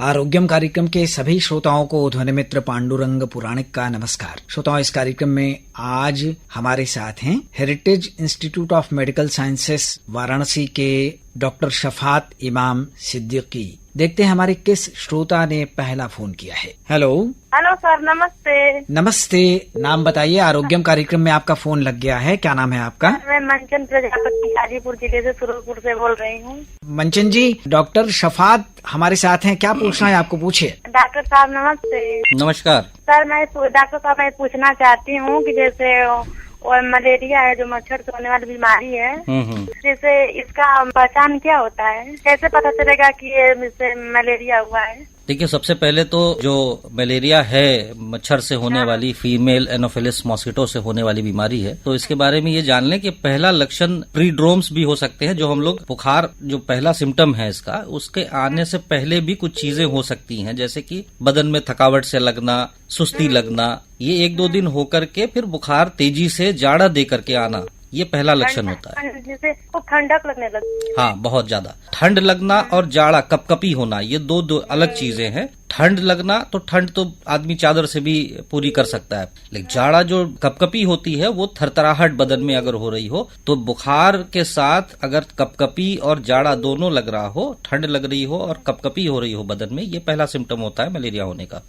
आरोग्यम कार्यक्रम के सभी श्रोताओं को ध्वनि मित्र पांडुरंग पुराणिक का नमस्कार। श्रोताओं, इस कार्यक्रम में आज हमारे साथ हैं heritage institute of medical sciences Varanasi के डॉक्टर शफात इमाम सिद्दीकी। देखते हैं हमारे किस श्रोता ने पहला फोन किया है। हेलो सर, नमस्ते। नमस्ते, नाम बताइए। आरोग्यम कार्यक्रम में आपका फोन लग गया है, क्या नाम है आपका? मैं मंचन प्रजापति गाजीपुर जिले से सुरपुर से बोल रही हूँ। मंचन जी, डॉक्टर शफात हमारे साथ हैं, क्या पूछना है आपको, पूछिए। डॉक्टर साहब नमस्ते। नमस्कार सर, डॉक्टर साहब मैं पूछना चाहती हूँ कि जैसे मलेरिया है, जो मच्छर से होने वाली बीमारी है, जैसे इसका पहचान क्या होता है? कैसे पता चलेगा कि ये इससे मलेरिया हुआ है? देखिए, सबसे पहले तो जो मलेरिया है मच्छर से होने वाली, फीमेल एनोफिलिस मॉस्किटो से होने वाली बीमारी है, तो इसके बारे में ये जान लें कि पहला लक्षण प्रीड्रोम्स भी हो सकते हैं। जो हम लोग बुखार, जो पहला सिम्टम है इसका, उसके आने से पहले भी कुछ चीजें हो सकती हैं, जैसे कि बदन में थकावट से लगना, सुस्ती लगना, ये 1-2 दिन होकर के फिर बुखार तेजी से जाड़ा दे करके आना, ये पहला लक्षण होता है। जैसे खूब ठंडक लगने लगती है। हाँ, बहुत ज्यादा ठंड लगना और जाड़ा कपकपी होना, ये दो अलग चीजें हैं। ठंड लगना तो ठंड तो आदमी चादर से भी पूरी कर सकता है, लेकिन जाड़ा जो कपकपी होती है, वो थरथराहट बदन में अगर हो रही हो, तो बुखार के साथ अगर कपकपी और जाड़ा दोनों लग रहा हो, ठंड लग रही हो और कपकपी हो रही हो बदन में, ये पहला सिम्टम होता है मलेरिया होने का।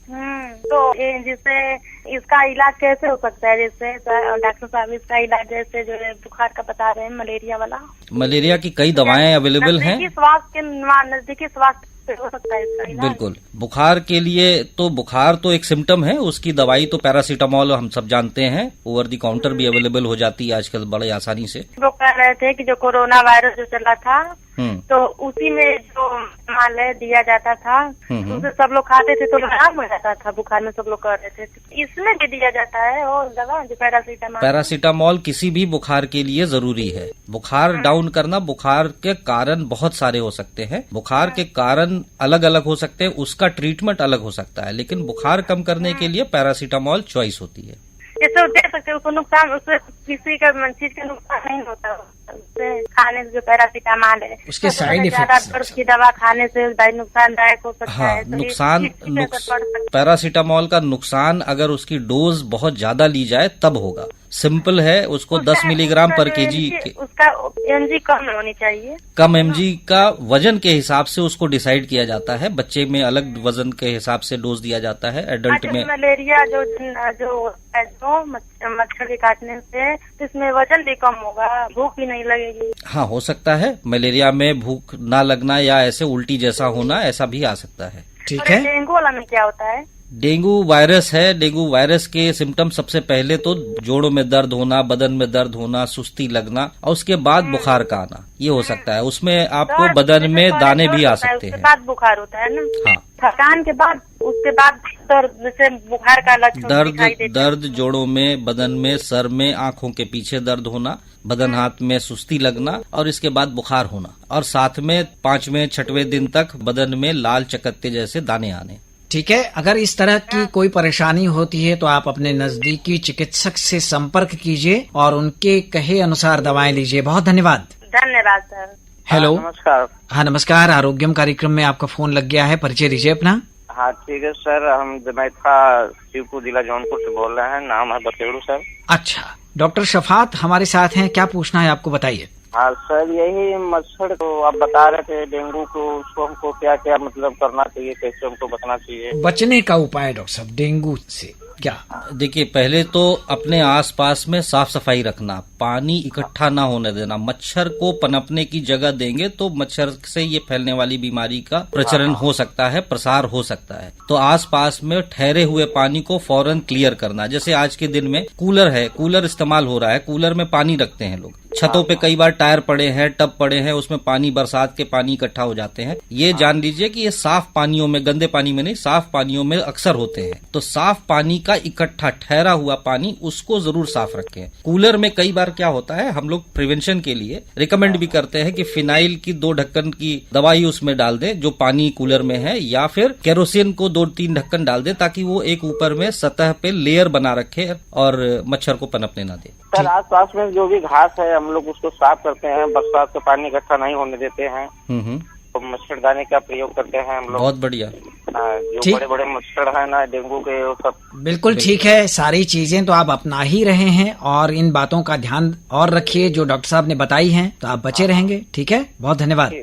तो जिससे इसका इलाज कैसे हो सकता है? जैसे डॉक्टर साहब, इसका इलाज जैसे जो है बुखार का बता रहे हैं, मलेरिया वाला, मलेरिया की कई दवाएं अवेलेबल हैं। नजदीकी स्वास्थ्य हो सकता है इसका इलाज? बिल्कुल। बुखार के लिए तो बुखार तो एक सिम्टम है, उसकी दवाई तो पैरासीटामोल हम सब जानते हैं, ओवर द काउंटर भी अवेलेबल हो जाती है आजकल बड़े आसानी से। वो कह रहे थे कि जो कोरोना वायरस जो चला था, तो उसी में जो माल दिया जाता था, उसे सब लोग खाते थे तो आराम हो जाता था बुखार में, सब लोग कह रहे थे। इसमें भी दिया जाता है और दवा जो पैरासीटामोल किसी भी बुखार के लिए जरूरी है। बुखार डाउन करना, बुखार के कारण बहुत सारे हो सकते हैं, बुखार के कारण अलग अलग हो सकते हैं, उसका ट्रीटमेंट अलग हो सकता है, लेकिन बुखार कम करने के लिए पैरासीटामोल चॉइस होती है। जैसे दे सकते, उसको नुकसान, उससे किसी का चीज का नुकसान नहीं होता, उससे खाने से जो पैरासीटामोल है, उसके साइड इफेक्ट्स, दर्द की दवा खाने से नुकसानदायक हो सकता है। नुकसान पैरासीटामोल का नुकसान अगर उसकी डोज बहुत ज्यादा ली जाए तब होगा। सिंपल है, उसको 10 मिलीग्राम पर केजी, उसका एमजी कम होनी चाहिए। कम एमजी का वजन के हिसाब से उसको डिसाइड किया जाता है। बच्चे में अलग वजन के हिसाब से डोज दिया जाता है, एडल्ट में। मलेरिया जो मच्छर के काटने से इसमें वजन भी कम होगा, भूख भी नहीं लगेगी। हाँ, हो सकता है मलेरिया में भूख ना लगना या ऐसे उल्टी जैसा होना, ऐसा भी आ सकता है। ठीक है। डेंगू वाला में क्या होता है? डेंगू वायरस है। डेंगू वायरस के सिम्टम सबसे पहले तो जोड़ों में दर्द होना, बदन में दर्द होना, सुस्ती लगना, और उसके बाद बुखार का आना, ये हो सकता है। उसमें आपको बदन में दाने भी आ सकते हैं। बाद बुखार होता है ना? हाँ, थकान के बाद, उसके बाद दर्द, जैसे बुखार का लक्षण दर्द जोड़ों में, बदन में, सर में, आंखों के पीछे दर्द होना, बदन हाथ में सुस्ती लगना, और इसके बाद बुखार होना, और साथ में 5वें 6वें दिन तक बदन में लाल चकत्ते जैसे दाने आने। ठीक है। अगर इस तरह की कोई परेशानी होती है तो आप अपने नजदीकी चिकित्सक से संपर्क कीजिए और उनके कहे अनुसार दवाएं लीजिए। बहुत धन्यवाद। धन्यवाद सर। हेलो, नमस्कार। हाँ नमस्कार, आरोग्यम कार्यक्रम में आपका फोन लग गया है, परिचय दीजिए अपना। हाँ ठीक है सर, हम जमैथा शिवपुर जिला जौनपुर से बोल रहे हैं, नाम है बतेड़ू सर। अच्छा, डॉक्टर शफात हमारे साथ हैं, क्या पूछना है आपको, बताइए। हाँ सर, यही मच्छर तो आप बता रहे थे, डेंगू को, उसको हमको क्या क्या मतलब करना चाहिए, कैसे हमको बचना चाहिए? बचने का उपाय डॉक्टर साहब डेंगू से क्या? देखिए, पहले तो अपने आसपास में साफ सफाई रखना, पानी इकट्ठा ना होने देना। मच्छर को पनपने की जगह देंगे तो मच्छर से ये फैलने वाली बीमारी का प्रचलन हो सकता है, प्रसार हो सकता है। तो आसपास में ठहरे हुए पानी को फौरन क्लियर करना। जैसे आज के दिन में कूलर है, कूलर इस्तेमाल हो रहा है, कूलर में पानी रखते हैं लोग, छतों पे कई बार टायर पड़े हैं, टब पड़े हैं, उसमें पानी, बरसात के पानी इकट्ठा हो जाते हैं। ये जान लीजिए कि ये साफ पानियों में, गंदे पानी में नहीं, साफ पानियों में अक्सर होते हैं। तो साफ पानी का इकट्ठा ठहरा हुआ पानी, उसको जरूर साफ रखें। कूलर में कई बार क्या होता है, हम लोग प्रिवेंशन के लिए रिकमेंड भी करते हैं कि फिनाइल की 2 ढक्कन की दवाई उसमें डाल दें जो पानी कूलर में है, या फिर केरोसिन को 2-3 ढक्कन डाल दें, ताकि वो एक ऊपर में सतह पे लेयर बना रखे और मच्छर को पनपने ना दे। सर, आस पास में जो भी घास है हम लोग उसको साफ करते हैं, बरसात का पानी इकट्ठा नहीं होने देते हैं, तो मच्छरदानी का प्रयोग करते हैं हम लोग। बहुत बढ़िया। करना है? जो ठीक। बड़े बड़े मच्छर है ना डेंगू के, वो सब। बिल्कुल ठीक है, सारी चीजें तो आप अपना ही रहे हैं और इन बातों का ध्यान और रखिए जो डॉक्टर साहब ने बताई हैं, तो आप बचे रहेंगे। ठीक है, बहुत धन्यवाद।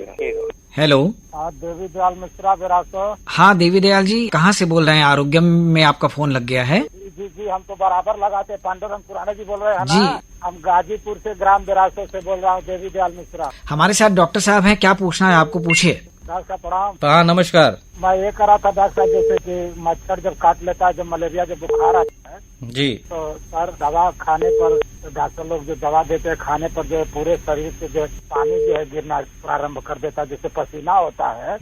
हेलो, देवी दयाल मिश्रा बिरासो। हाँ देवी दयाल जी, कहाँ से बोल रहे हैं? आरोग्यम में आपका फोन लग गया है। जी, हम तो बराबर लगाते। पांडुरंग पुराने जी बोल रहे हैं जी। ना? हम गाजीपुर से ग्राम बिरासो से बोल रहा हूँ, देवी दयाल मिश्रा। हमारे साथ डॉक्टर साहब हैं, क्या पूछना है आपको? पूछिए। डॉक्टर साहब प्रणाम। हाँ नमस्कार मैं ये करा था डॉक्टर साहब, जैसे कि मच्छर जब काट लेता है, जब मलेरिया जब बुखार आता है, जी। तो सर दवा खाने पर डॉक्टर लोग जो दवा देते हैं खाने पर जो है पूरे शरीर से जो है पानी जो है गिरना प्रारंभ कर देता है, जैसे पसीना होता है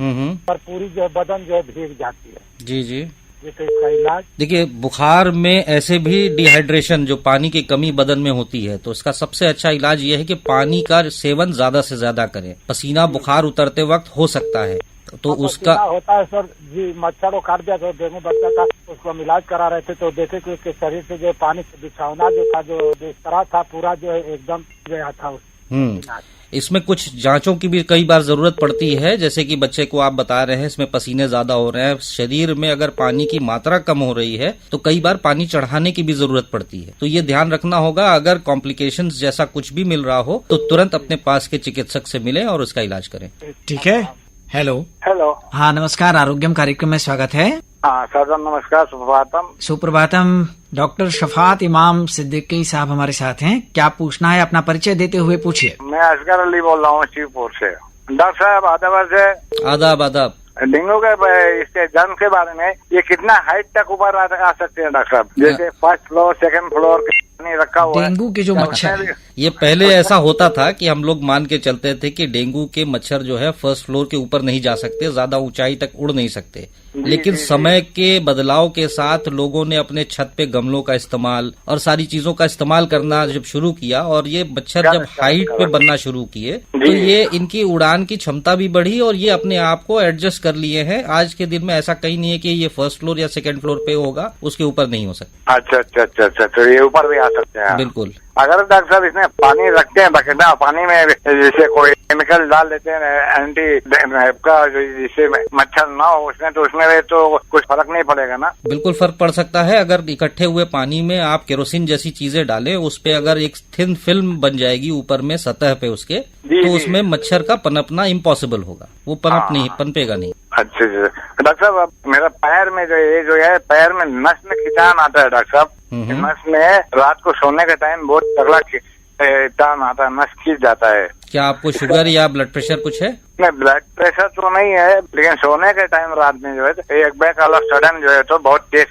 पर पूरी जो है बदन जो है भीग जाती है। जी जी। तो इसका इलाज? देखिए, बुखार में ऐसे भी डिहाइड्रेशन, जो पानी की कमी बदन में होती है, तो इसका सबसे अच्छा इलाज ये है कि पानी का सेवन ज्यादा से ज्यादा करें। पसीना बुखार उतरते वक्त हो सकता है, तो उसका होता है सर जी। मच्छर को काट दिया, तो डेंगू बच्चा था, उसको हम इलाज करा रहे थे, तो देखे कि उसके शरीर से जो पानी से बिछौना जो था, जो बिस्तरा था, पूरा जो है एकदम गया था। इसमें कुछ जांचों की भी कई बार जरूरत पड़ती है, जैसे कि बच्चे को आप बता रहे हैं इसमें पसीने ज्यादा हो रहे हैं, शरीर में अगर पानी की मात्रा कम हो रही है तो कई बार पानी चढ़ाने की भी जरूरत पड़ती है। तो ये ध्यान रखना होगा, अगर कॉम्प्लिकेशंस जैसा कुछ भी मिल रहा हो तो तुरंत अपने पास के चिकित्सक से मिलें और उसका इलाज करें। ठीक है। हेलो। हेलो। हाँ नमस्कार, आरोग्यम कार्यक्रम में स्वागत है। हाँ सर नमस्कार, सुप्रभातम। सुप्रभातम। डॉक्टर शफात इमाम सिद्दीकी साहब हमारे साथ हैं, क्या पूछना है? अपना परिचय देते हुए पूछिए। मैं असगर अली बोल रहा हूँ शिवपुर से। डॉक्टर साहब आदाब से। आदाब आदाब। डेंगू के इसके जन्म के बारे में, ये कितना हाइट तक ऊपर आ सकते हैं डॉक्टर साहब? जैसे फर्स्ट फ्लोर, सेकंड फ्लोर रखा हुआ है। डेंगू के जो मच्छर, ये पहले ऐसा होता था कि हम लोग मान के चलते थे कि डेंगू के मच्छर जो है फर्स्ट फ्लोर के ऊपर नहीं जा सकते, ज्यादा ऊंचाई तक उड़ नहीं सकते। लेकिन समय के बदलाव के साथ लोगों ने अपने छत पे गमलों का इस्तेमाल और सारी चीजों का इस्तेमाल करना जब शुरू किया, और ये मच्छर जब हाइट पे बनना शुरू किए, तो ये इनकी उड़ान की क्षमता भी बढ़ी और ये अपने आप को एडजस्ट कर लिए हैं। आज के दिन में ऐसा कहीं नहीं है कि ये फर्स्ट फ्लोर या सेकंड फ्लोर पे होगा, उसके ऊपर नहीं हो सकता। अच्छा, तो ये ऊपर भी आ सकते हैं? बिल्कुल। अगर डॉक्टर साहब इसमें पानी रखते हैं बकेटा, पानी में जैसे कोई केमिकल डाल देते हैं एंटी का, जिससे मच्छर ना हो उसमें, तो उसमें तो कुछ फर्क नहीं पड़ेगा ना? बिल्कुल फर्क पड़ सकता है। अगर इकट्ठे हुए पानी में आप केरोसिन जैसी चीजें डालें, उस पे अगर एक थिन फिल्म बन जाएगी ऊपर में सतह पे उसके, तो उसमें मच्छर का पनपना इम्पॉसिबल होगा, वो पनपेगा नहीं। अच्छा डॉक्टर साहब, मेरा पैर में जो है पैर में नस में खिंचान आता है डॉक्टर साहब। नस में रात को सोने के टाइम बहुत तगड़ा खिंचान आता है, नस खींच जाता है। क्या आपको शुगर या ब्लड प्रेशर कुछ है? नहीं, ब्लड प्रेशर तो नहीं है, लेकिन सोने के टाइम रात में जो है एक बैक वाला सडन जो है तो बहुत तेज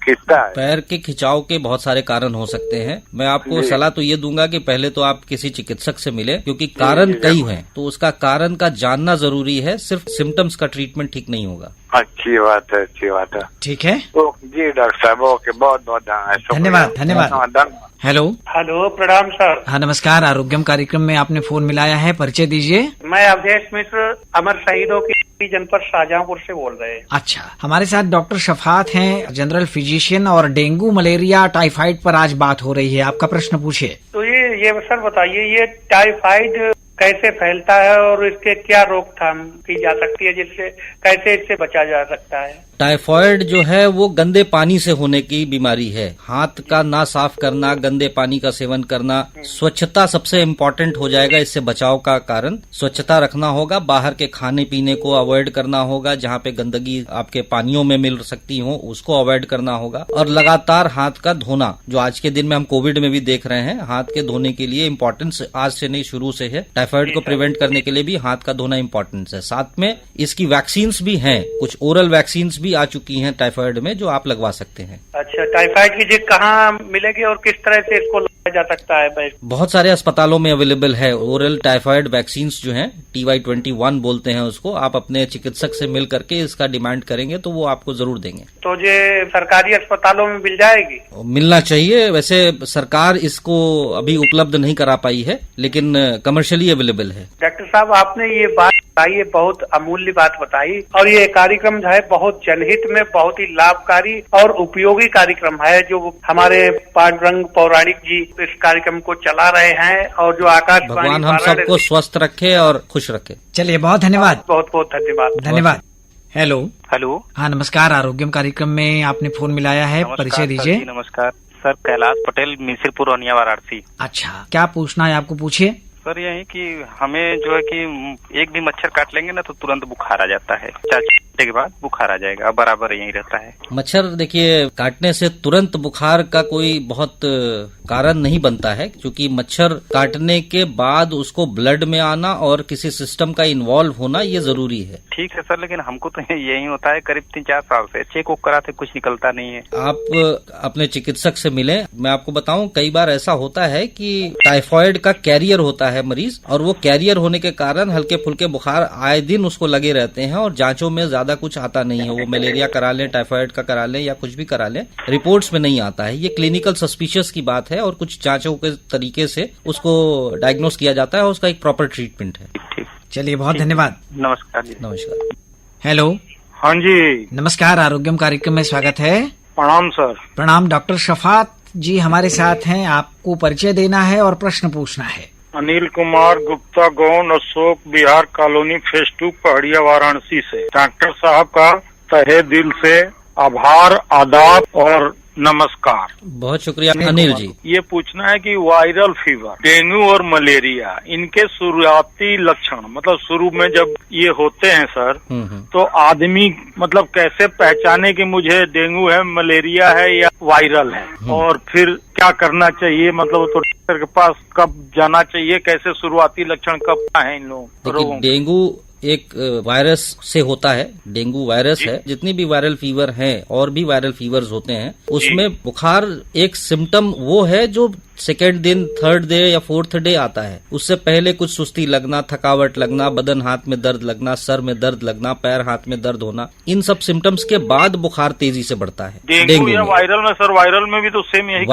खींचता है। पैर के खिंचाव के बहुत सारे कारण हो सकते हैं। मैं आपको सलाह तो ये दूंगा कि पहले तो आप किसी चिकित्सक से मिले, क्योंकि कारण कई हैं, तो उसका कारण का जानना जरूरी है। सिर्फ सिम्टम्स का ट्रीटमेंट ठीक नहीं होगा। अच्छी बात है, अच्छी बात है। ठीक है जी डॉक्टर साहब, ओके, बहुत बहुत धन्यवाद। हेलो। प्रणाम सर। हाँ नमस्कार, आरोग्यम कार्यक्रम में आपने फोन मिलाया है, परिचय दीजिए। मैं अवधेश मिश्र अमर शहीदों की जनपद शाहजहांपुर से बोल रहे हैं। अच्छा, हमारे साथ डॉक्टर शफात हैं, जनरल फिजिशियन, और डेंगू, मलेरिया, टाइफाइड पर आज बात हो रही है। आपका प्रश्न पूछिए। तो ये सर बताइए, ये टाइफाइड कैसे फैलता है और इसके क्या रोकथाम की जा सकती है, जिससे कैसे इससे बचा जा सकता है? टाइफाइड जो है वो गंदे पानी से होने की बीमारी है। हाथ का ना साफ करना, गंदे पानी का सेवन करना, स्वच्छता सबसे इम्पोर्टेंट हो जाएगा इससे बचाव का कारण। स्वच्छता रखना होगा, बाहर के खाने पीने को अवॉइड करना होगा, जहाँ पे गंदगी आपके पानियों में मिल सकती हो उसको अवॉइड करना होगा, और लगातार हाथ का धोना, जो आज के दिन में हम कोविड में भी देख रहे हैं, हाथ के धोने के लिए इम्पोर्टेंस आज से नहीं शुरू से है। टाइफाइड को प्रिवेंट करने के लिए भी हाथ का धोना इम्पोर्टेंस है। साथ में इसकी वैक्सीन्स भी हैं, कुछ ओरल वैक्सीन्स भी आ चुकी हैं टाइफाइड में, जो आप लगवा सकते हैं। अच्छा, टाइफाइड की जिक कहाँ मिलेगी और किस तरह से इसको लगाया जा सकता है? बहुत सारे अस्पतालों में अवेलेबल है ओरल टाइफाइड वैक्सीन्स जो हैं, TY21 बोलते हैं उसको। आप अपने चिकित्सक से मिल करके इसका डिमांड करेंगे तो वो आपको जरूर देंगे। तो ये सरकारी अस्पतालों में मिल जाएगी? मिलना चाहिए। वैसे सरकार इसको अभी उपलब्ध नहीं करा पाई है, लेकिन कमर्शियली अवेलेबल है। डॉक्टर साहब, आपने ये बात बताई, बहुत अमूल्य बात बताई, और ये कार्यक्रम जो है बहुत जनहित में बहुत ही लाभकारी और उपयोगी कार्यक्रम है, जो हमारे पांडुरंग पौराणिक जी इस कार्यक्रम को चला रहे हैं, और जो आकाशवाणी, भगवान हम सबको स्वस्थ रखे और खुश रखे। चलिए, बहुत धन्यवाद। बहुत बहुत धन्यवाद। धन्यवाद। हेलो। हेलो। हाँ नमस्कार, आरोग्यम कार्यक्रम में आपने फोन मिलाया है, परिचय दीजिए। नमस्कार सर, कैलाश पटेल, मिसिरपुर रनिया, वाराणसी। अच्छा, क्या पूछना है आपको, पूछिए। सर यही कि हमें जो है कि एक भी मच्छर काट लेंगे ना तो तुरंत बुखार आ जाता है, 4 घंटे के बाद बुखार आ जाएगा, अब बराबर यही रहता है। मच्छर देखिए काटने से तुरंत बुखार का कोई बहुत कारण नहीं बनता है, क्योंकि मच्छर काटने के बाद उसको ब्लड में आना और किसी सिस्टम का इन्वॉल्व होना ये जरूरी है। ठीक है सर, लेकिन हमको तो यही होता है करीब 3-4 साल से, चेक उक कराते कुछ निकलता नहीं है। आप अपने चिकित्सक से मिलें। मैं आपको बताऊं, कई बार ऐसा होता है कि टाइफॉइड का कैरियर होता है मरीज, और वो कैरियर होने के कारण हल्के फुल्के बुखार आए दिन उसको लगे रहते हैं और जांचों में ज्यादा कुछ आता नहीं है। वो मलेरिया करा लें, टाइफॉइड का करा लें या कुछ भी करा लें, रिपोर्ट्स में नहीं आता है। ये क्लिनिकल सस्पिशियस की बात है और कुछ जांचों के तरीके से उसको डायग्नोस किया जाता है और उसका एक प्रॉपर ट्रीटमेंट है। ठीक, चलिए, बहुत धन्यवाद। नमस्कार जी। नमस्कार। हेलो। हाँ जी, नमस्कार, आरोग्यम कार्यक्रम में स्वागत है। प्रणाम सर। प्रणाम। डॉक्टर शफात जी हमारे साथ हैं, आपको परिचय देना है और प्रश्न पूछना है। अनिल कुमार गुप्ता, गौंड, अशोक विहार कॉलोनी, फेज 2, पहाड़िया, वाराणसी से। डॉक्टर साहब का तहे दिल से आभार, आदाब और नमस्कार। बहुत शुक्रिया अनिल जी। ये पूछना है कि वायरल फीवर, डेंगू और मलेरिया, इनके शुरुआती लक्षण, मतलब शुरू में जब ये होते हैं सर, तो आदमी मतलब कैसे पहचाने कि मुझे डेंगू है, मलेरिया है या वायरल है, और फिर क्या करना चाहिए, मतलब तो डॉक्टर के पास कब जाना चाहिए, कैसे शुरुआती लक्षण कब है इन लोगों? डेंगू एक वायरस से होता है, डेंगू वायरस है। जितनी भी वायरल फीवर हैं और भी वायरल फीवर्स होते हैं, उसमें बुखार एक सिम्टम वो है जो सेकेंड दिन, थर्ड डे या फोर्थ डे आता है। उससे पहले कुछ सुस्ती लगना, थकावट लगना, बदन हाथ में दर्द लगना, सर में दर्द लगना, पैर हाथ में दर्द होना, इन सब सिम्टम्स के बाद बुखार तेजी से बढ़ता है। डेंगू या वायरल में सर, वायरल में भी तो सेम यही,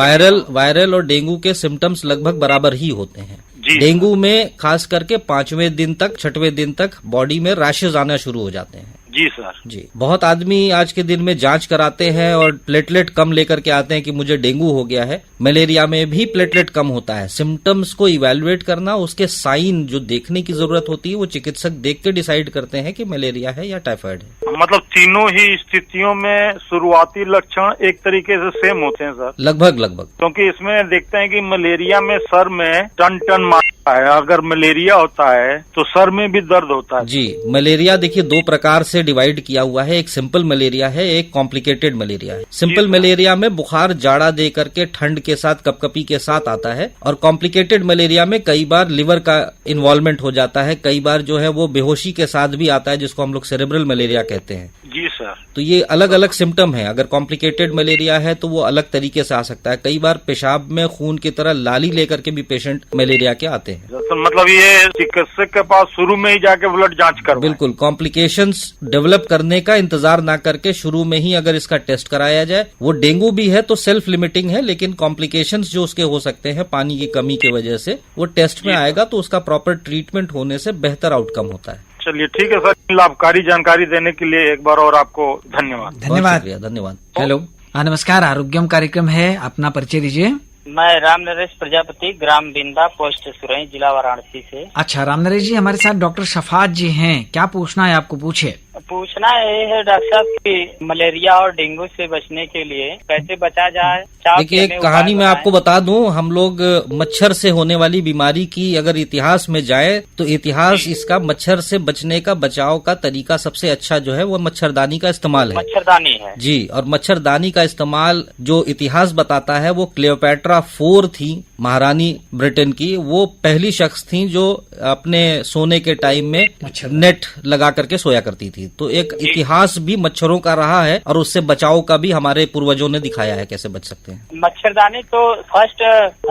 वायरल और डेंगू के सिम्टम्स लगभग बराबर ही होते हैं। डेंगू में खास करके 5वें दिन तक, 6वें दिन तक बॉडी में रैशेज आना शुरू हो जाते हैं। जी सर। जी, बहुत आदमी आज के दिन में जांच कराते हैं और प्लेटलेट कम लेकर के आते हैं कि मुझे डेंगू हो गया है। मलेरिया में भी प्लेटलेट कम होता है। सिम्टम्स को इवैल्यूएट करना, उसके साइन जो देखने की जरूरत होती है, वो चिकित्सक देख के डिसाइड करते हैं कि मलेरिया है या टाइफाइड है। मतलब तीनों ही स्थितियों में शुरुआती लक्षण एक तरीके से सेम होते हैं सर? लगभग। क्योंकि इसमें देखते हैं कि मलेरिया में सर में टन मारता है, अगर मलेरिया होता है तो सर में भी दर्द होता है। जी, मलेरिया देखिए 2 प्रकार से डिवाइड किया हुआ है। एक सिंपल मलेरिया है, एक कॉम्प्लिकेटेड मलेरिया है। सिंपल मलेरिया में बुखार जाड़ा दे करके ठंड के साथ, कपकपी के साथ आता है, और कॉम्प्लिकेटेड मलेरिया में कई बार लिवर का इन्वॉल्वमेंट हो जाता है, कई बार जो है वो बेहोशी के साथ भी आता है, जिसको हम लोग सेरेब्रल मलेरिया कहते हैं। जी सर। तो ये अलग अलग सिम्टम है। अगर कॉम्प्लिकेटेड मलेरिया है तो वो अलग तरीके से आ सकता है। कई बार पेशाब में खून की तरह लाली लेकर के भी पेशेंट मलेरिया के आते हैं। तो मतलब ये चिकित्सक के पास शुरू में ही जाके ब्लड जांच करवाएं? बिल्कुल, कॉम्प्लिकेशंस डेवलप करने का इंतजार ना करके शुरू में ही अगर इसका टेस्ट कराया जाए। वो डेंगू भी है तो सेल्फ लिमिटिंग है, लेकिन कॉम्प्लिकेशंस जो उसके हो सकते हैं पानी की कमी की वजह से, वो टेस्ट में आएगा तो उसका प्रॉपर ट्रीटमेंट होने से बेहतर आउटकम होता है। चलिए ठीक है सर, लाभकारी जानकारी देने के लिए एक बार और आपको धन्यवाद। धन्यवाद। हेलो। नमस्कार, आरोग्यम कार्यक्रम है, अपना परिचय दीजिए। मैं राम नरेश प्रजापति, ग्राम बिंदा, पोस्ट सुरई, जिला वाराणसी से। अच्छा, राम नरेश जी हमारे साथ डॉक्टर शफात जी हैं, क्या पूछना है आपको, पूछे। पूछना ये है डॉक्टर साहब कि मलेरिया और डेंगू से बचने के लिए कैसे बचा जाए। देखिए, एक कहानी मैं आपको बता दूं। हम लोग मच्छर से होने वाली बीमारी की अगर इतिहास में जाए तो इतिहास इसका मच्छर से बचने का, बचाव का तरीका सबसे अच्छा जो है वो मच्छरदानी का इस्तेमाल है। मच्छरदानी है जी। और मच्छरदानी का इस्तेमाल जो इतिहास बताता है, वो क्लियोपैट्रा 4 थी, महारानी ब्रिटेन की। वो पहली शख्स थी जो अपने सोने के टाइम में नेट लगा करके सोया करती थी। तो एक इतिहास भी मच्छरों का रहा है और उससे बचाव का भी हमारे पूर्वजों ने दिखाया है कैसे बच सकते हैं। मच्छरदानी तो फर्स्ट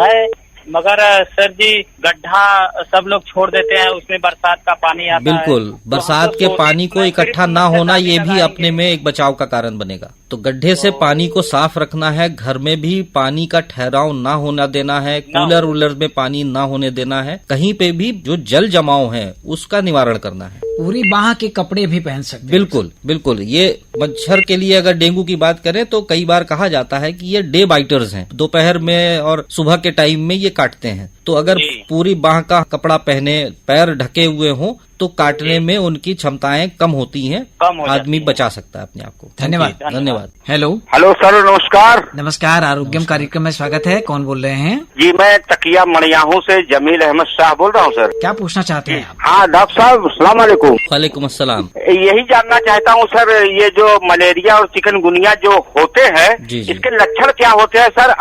है, मगर सर जी गड्ढा सब लोग छोड़ देते हैं, उसमें बरसात का पानी आता है। बिल्कुल, बरसात के पानी को इकट्ठा ना होना ये भी अपने में एक बचाव का कारण बनेगा। तो गड्ढे से पानी को साफ रखना है, घर में भी पानी का ठहराव ना होना देना है, कूलर वूलर में पानी ना होने देना है, कहीं पे भी जो जल जमाव है उसका निवारण करना है। पूरी बाह के कपड़े भी पहन सकते हैं। बिल्कुल। ये मच्छर के लिए अगर डेंगू की बात करें तो कई बार कहा जाता है कि ये डे बाइटर्स हैं, दोपहर में और सुबह के टाइम में ये काटते हैं। तो अगर पूरी बाह का कपड़ा पहने, पैर ढके हुए हों, तो काटने में उनकी क्षमताएं कम होती हैं, आदमी बचा सकता है अपने आप को। धन्यवाद। धन्यवाद। हेलो हेलो सर, नमस्कार। नमस्कार, आरोग्यम कार्यक्रम में स्वागत है। कौन बोल रहे हैं? जी, मैं तकिया मणियाहू से जमील अहमद शाह बोल रहा हूँ सर। क्या पूछना चाहते हैं आप? हाँ डॉक्टर साहब, अस्सलाम वालेकुम। वालेकुम अस्सलाम। यही जानना चाहता हूँ सर, ये जो मलेरिया और चिकनगुनिया जो होते हैं, इसके लक्षण क्या होते हैं सर?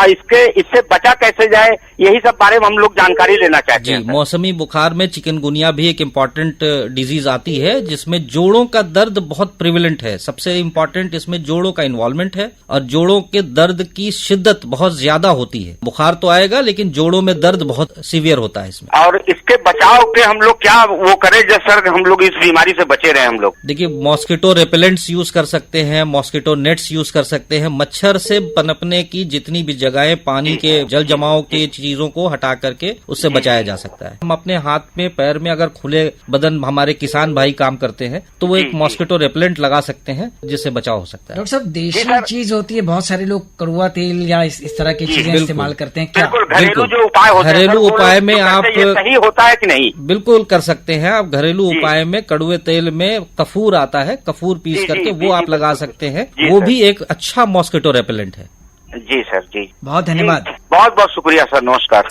इससे बचा कैसे जाए, यही सब बारे में हम लोग जानकारी लेना चाहते हैं। मौसमी बुखार में चिकनगुनिया भी एक इम्पॉर्टेंट डिजीज आती है, जिसमें जोड़ों का दर्द बहुत प्रिविलेंट है। सबसे इम्पोर्टेंट इसमें जोड़ों का इन्वॉल्वमेंट है और जोड़ों के दर्द की शिद्दत बहुत ज्यादा होती है। बुखार तो आएगा लेकिन जोड़ों में दर्द बहुत सीवियर होता है इसमें। और इसके बचाव के हम लोग क्या वो करें जैसे सर हम लोग इस बीमारी से बचे रहे? हम लोग देखिए, मॉस्किटो रेपेलेंट्स यूज कर सकते हैं, मॉस्किटो नेट्स यूज कर सकते हैं। मच्छर से पनपने की जितनी भी जगहें पानी के जल जमाव की चीजों को हटा करके उससे बचाया जा सकता है। हम अपने हाथ में पैर में अगर खुले बदन हमारे किसान भाई काम करते हैं तो वो एक मॉस्किटो रेपेलेंट लगा सकते हैं, जिससे बचाव हो सकता है। डॉक्टर साहब, देशी चीज होती है, बहुत सारे लोग कड़वा तेल या इस तरह की चीजें इस्तेमाल करते हैं। क्या घरेलू जो उपाय होते हैं, घरेलू उपाय में आप सही होता है कि नहीं? बिल्कुल कर सकते हैं आप। घरेलू उपाय में कड़वे तेल में कपूर आता है, कपूर पीस करके वो आप लगा सकते हैं। वो भी एक अच्छा मॉस्किटो रेपेलेंट है। जी सर, जी बहुत धन्यवाद। बहुत बहुत शुक्रिया सर, नमस्कार।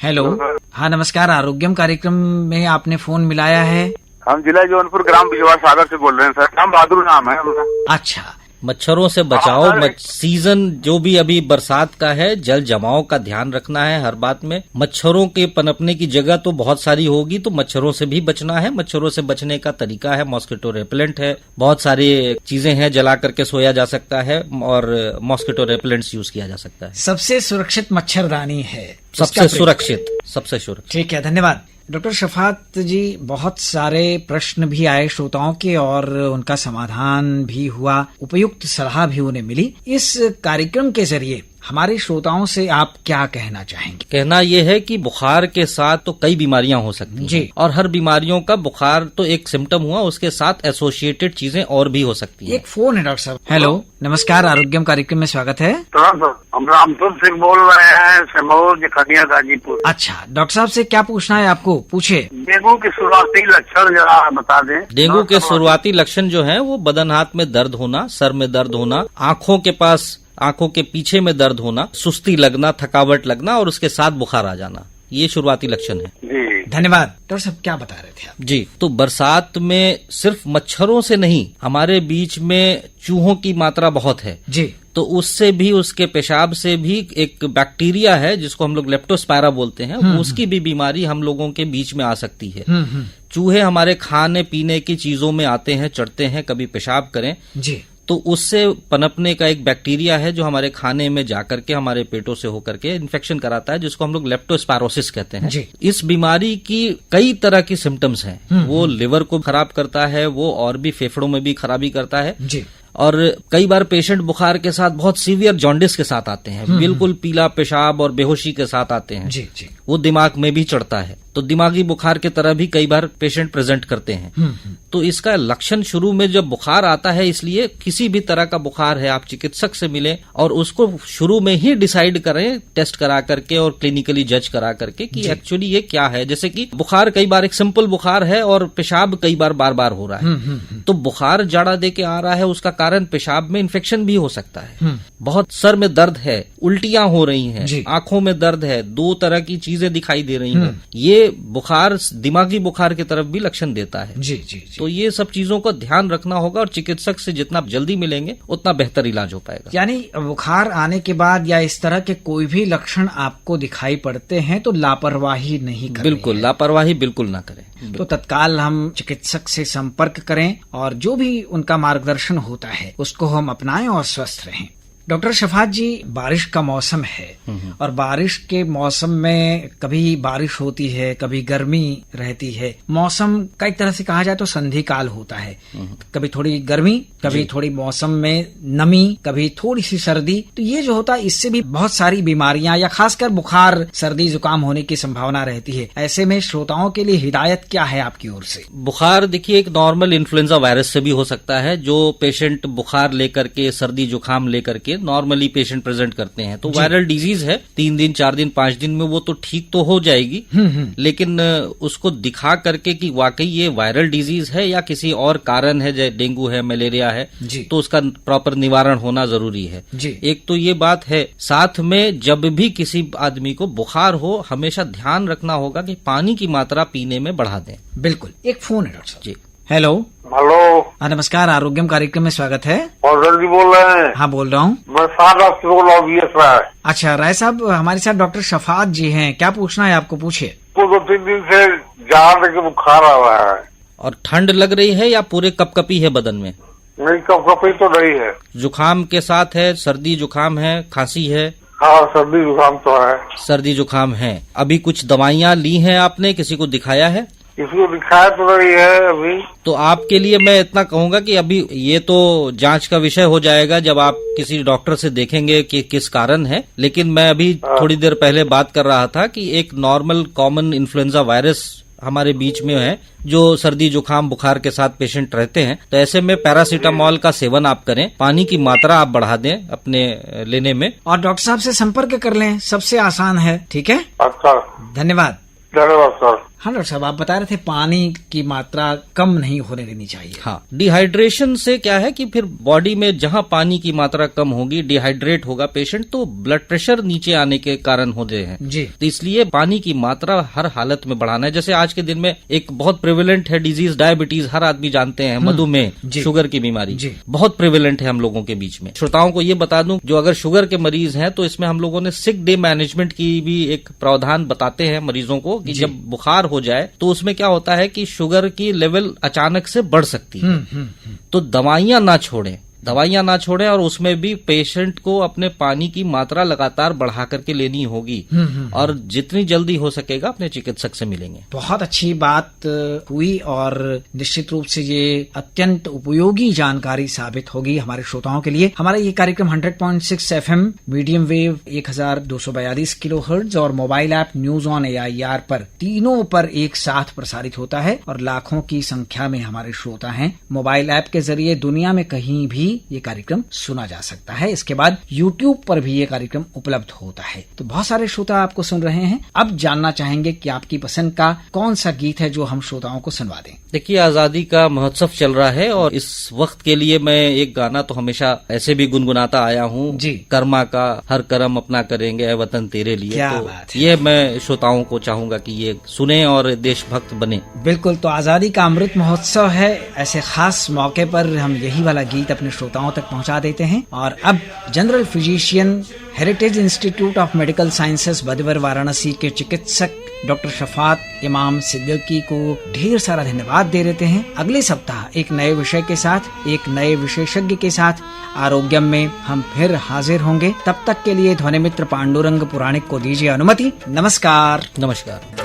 हेलो, हाँ नमस्कार, आरोग्यम कार्यक्रम में आपने फोन मिलाया है। हम जिला जौनपुर ग्राम बिजवा सागर से बोल रहे हैं सर। राम बहादुर नाम है हमारा। अच्छा, मच्छरों से बचाओ। सीजन जो भी अभी बरसात का है, जल जमाव का ध्यान रखना है हर बात में। मच्छरों के पनपने की जगह तो बहुत सारी होगी, तो मच्छरों से भी बचना है। मच्छरों से बचने का तरीका है मॉस्किटो रेपेलेंट है, बहुत सारी चीजें हैं, जला करके सोया जा सकता है और मॉस्किटो रेपेलेंट्स यूज किया जा सकता है। सबसे सुरक्षित मच्छरदानी है, सबसे सुरक्षित। ठीक है, धन्यवाद। डॉक्टर शफात जी, बहुत सारे प्रश्न भी आए श्रोताओं के और उनका समाधान भी हुआ, उपयुक्त सलाह भी उन्हें मिली। इस कार्यक्रम के जरिए हमारे श्रोताओं से आप क्या कहना चाहेंगे? कहना यह है कि बुखार के साथ तो कई बीमारियां हो सकती हैं जी, और हर बीमारियों का बुखार तो एक सिम्टम हुआ, उसके साथ एसोसिएटेड चीजें और भी हो सकती हैं। एक फोन है डॉक्टर साहब। हेलो, नमस्कार, आरोग्यम कार्यक्रम में स्वागत है। हम रामपुर सिंह बोल रहे हैं, समोर खनिया गाजीपुर। अच्छा, डॉक्टर साहब से क्या पूछना है आपको? पूछिए। डेंगू के शुरुआती लक्षण जरा बता दें। डेंगू के शुरुआती लक्षण जो है वो बदन हाथ में दर्द होना, सर में दर्द होना, आंखों के पीछे में दर्द होना, सुस्ती लगना, थकावट लगना और उसके साथ बुखार आ जाना, ये शुरुआती लक्षण है। धन्यवाद। डॉक्टर साहब, क्या बता रहे थे आप? जी, तो बरसात में सिर्फ मच्छरों से नहीं, हमारे बीच में चूहों की मात्रा बहुत है जी, तो उससे भी, उसके पेशाब से भी एक बैक्टीरिया है जिसको हम लोग लेप्टोस्पायरा बोलते हैं, उसकी भी बीमारी हम लोगों के बीच में आ सकती है। चूहे हमारे खाने पीने की चीजों में आते हैं, चढ़ते हैं, कभी पेशाब करें जी, तो उससे पनपने का एक बैक्टीरिया है जो हमारे खाने में जाकर के हमारे पेटों से होकर के इन्फेक्शन कराता है, जिसको हम लोग लेप्टोस्पायरोसिस कहते हैं जी। इस बीमारी की कई तरह की सिम्टम्स हैं। वो लिवर को खराब करता है, वो और भी फेफड़ों में भी खराबी करता है जी। और कई बार पेशेंट बुखार के साथ बहुत सीवियर जॉन्डिस के साथ आते हैं, बिल्कुल पीला पेशाब और बेहोशी के साथ आते हैं जी, जी। वो दिमाग में भी चढ़ता है, तो दिमागी बुखार की तरह भी कई बार पेशेंट प्रेजेंट करते हैं। तो इसका लक्षण शुरू में जब बुखार आता है, इसलिए किसी भी तरह का बुखार है आप चिकित्सक से मिलें और उसको शुरू में ही डिसाइड करें, टेस्ट करा करके और क्लिनिकली जज करा करके कि एक्चुअली ये क्या है। जैसे कि बुखार कई बार एक सिंपल बुखार है और पेशाब कई बार बार हो रहा है, तो बुखार जाड़ा दे के आ रहा है, उसका कारण पेशाब में इन्फेक्शन भी हो सकता है। बहुत सर में दर्द है, उल्टियां हो रही हैं, आंखों में दर्द है, दो तरह की चीजें दिखाई दे रही हैं, ये बुखार दिमागी बुखार की तरफ भी लक्षण देता है जी, जी, जी। तो ये सब चीजों का ध्यान रखना होगा और चिकित्सक से जितना जल्दी मिलेंगे उतना बेहतर इलाज हो पाएगा। यानी बुखार आने के बाद या इस तरह के कोई भी लक्षण आपको दिखाई पड़ते हैं तो लापरवाही नहीं करनी। बिल्कुल, लापरवाही बिल्कुल ना करें। तो तत्काल हम चिकित्सक से संपर्क करें और जो भी उनका मार्गदर्शन होता है उसको हम अपनाएं और स्वस्थ रहें। डॉक्टर शफात जी, बारिश का मौसम है और बारिश के मौसम में कभी बारिश होती है, कभी गर्मी रहती है। मौसम का एक तरह से कहा जाए तो संधि काल होता है, कभी थोड़ी गर्मी, कभी थोड़ी मौसम में नमी, कभी थोड़ी सी सर्दी। तो ये जो होता है इससे भी बहुत सारी बीमारियां या खासकर बुखार, सर्दी, जुकाम होने की संभावना रहती है। ऐसे में श्रोताओं के लिए हिदायत क्या है आपकी ओर से? बुखार देखिए एक नॉर्मल इन्फ्लुएंजा वायरस से भी हो सकता है। जो पेशेंट बुखार लेकर के, सर्दी जुकाम लेकर के के नॉर्मली पेशेंट प्रेजेंट करते हैं, तो वायरल डिजीज है, 3 दिन 4 दिन 5 दिन में वो तो ठीक तो हो जाएगी, लेकिन उसको दिखा करके कि वाकई ये वायरल डिजीज है या किसी और कारण है, जैसे डेंगू है, मलेरिया है, तो उसका प्रॉपर निवारण होना जरूरी है। एक तो ये बात है। साथ में जब भी किसी आदमी को बुखार हो, हमेशा ध्यान रखना होगा कि पानी की मात्रा पीने में बढ़ा दें। बिल्कुल। एक फोन है डॉक्टर साहब जी। हेलो हेलो, नमस्कार, आरोग्यम कार्यक्रम में स्वागत है। फौजल जी बोल रहे हैं? हाँ, बोल रहा हूँ। मैं शफात से बोल रहा हूँ। अच्छा, राय साहब, हमारे साथ डॉक्टर शफात जी हैं, क्या पूछना है आपको? पूछिए। 2-3 दिन से जाड़ के बुखार आ रहा है। और ठंड लग रही है या पूरे कपकपी है बदन में? नहीं, कपकपी तो नहीं है। जुकाम के साथ है? सर्दी जुकाम है? खांसी है? हाँ, सर्दी जुकाम तो है। सर्दी जुकाम है। अभी कुछ दवाइयाँ ली हैं आपने? किसी को दिखाया है? किसी को दिखाया तो नहीं है अभी। तो आपके लिए मैं इतना कहूंगा कि अभी ये तो जांच का विषय हो जाएगा जब आप किसी डॉक्टर से देखेंगे कि किस कारण है, लेकिन मैं अभी थोड़ी देर पहले बात कर रहा था कि एक नॉर्मल कॉमन इन्फ्लुएंजा वायरस हमारे बीच में है जो सर्दी जुकाम बुखार के साथ पेशेंट रहते हैं। तो ऐसे में पैरासीटामोल का सेवन आप करें, पानी की मात्रा आप बढ़ा दें अपने लेने में, और डॉक्टर साहब से संपर्क कर लें, सबसे आसान है। ठीक है, अच्छा, धन्यवाद। धन्यवाद सर। हाँ डॉक्टर साहब, आप बता रहे थे पानी की मात्रा कम नहीं होने देनी चाहिए। हाँ, डिहाइड्रेशन से क्या है कि फिर बॉडी में जहां पानी की मात्रा कम होगी, डिहाइड्रेट होगा पेशेंट, तो ब्लड प्रेशर नीचे आने के कारण होते हैं जी। तो इसलिए पानी की मात्रा हर हालत में बढ़ाना है। जैसे आज के दिन में एक बहुत प्रिवेलेंट है डिजीज डायबिटीज, हर आदमी जानते हैं, मधुमेह, शुगर की बीमारी बहुत प्रिवेलेंट है हम लोगों के बीच में। श्रोताओं को ये बता दूं, जो अगर शुगर के मरीज हैं तो इसमें हम लोगों ने सिक डे मैनेजमेंट की भी एक प्रावधान बताते हैं मरीजों को कि जब बुखार हो जाए तो उसमें क्या होता है कि शुगर की लेवल अचानक से बढ़ सकती है, तो दवाइयां ना छोड़ें और उसमें भी पेशेंट को अपने पानी की मात्रा लगातार बढ़ा करके लेनी होगी और जितनी जल्दी हो सकेगा अपने चिकित्सक से मिलेंगे। बहुत अच्छी बात हुई और निश्चित रूप से ये अत्यंत उपयोगी जानकारी साबित होगी हमारे श्रोताओं के लिए। हमारा ये कार्यक्रम 100.6 FM मीडियम वेव 1242 किलोहर्ट्ज और mobile app news on AIR पर तीनों पर एक साथ प्रसारित होता है और लाखों की संख्या में हमारे श्रोता हैं। मोबाइल ऐप के जरिए दुनिया में कहीं भी ये कार्यक्रम सुना जा सकता है। इसके बाद YouTube पर भी ये कार्यक्रम उपलब्ध होता है। तो बहुत सारे श्रोता आपको सुन रहे हैं। अब जानना चाहेंगे कि आपकी पसंद का कौन सा गीत है जो हम श्रोताओं को सुनवा दें। देखिए, आजादी का महोत्सव चल रहा है और इस वक्त के लिए मैं एक गाना तो हमेशा ऐसे भी गुनगुनाता आया हूँ जी, कर्मा का हर कर्म अपना करेंगे ऐ वतन तेरे लिए। क्या तो बात है। ये मैं श्रोताओं को चाहूंगा कि ये सुने और देशभक्त बने। बिल्कुल। तो आजादी का अमृत महोत्सव है, ऐसे खास मौके पर हम यही वाला गीत अपने श्रोताओं तक पहुंचा देते हैं। और अब general physician, heritage institute of medical sciences Bhadwar Varanasi के चिकित्सक डॉक्टर शफात इमाम सिद्दीकी को ढेर सारा धन्यवाद दे देते हैं। अगले सप्ताह एक नए विषय के साथ, एक नए विशेषज्ञ के साथ आरोग्यम में हम फिर हाजिर होंगे। तब तक के लिए ध्वनि मित्र पांडुरंग पुराणिक को दीजिए अनुमति। नमस्कार। नमस्कार।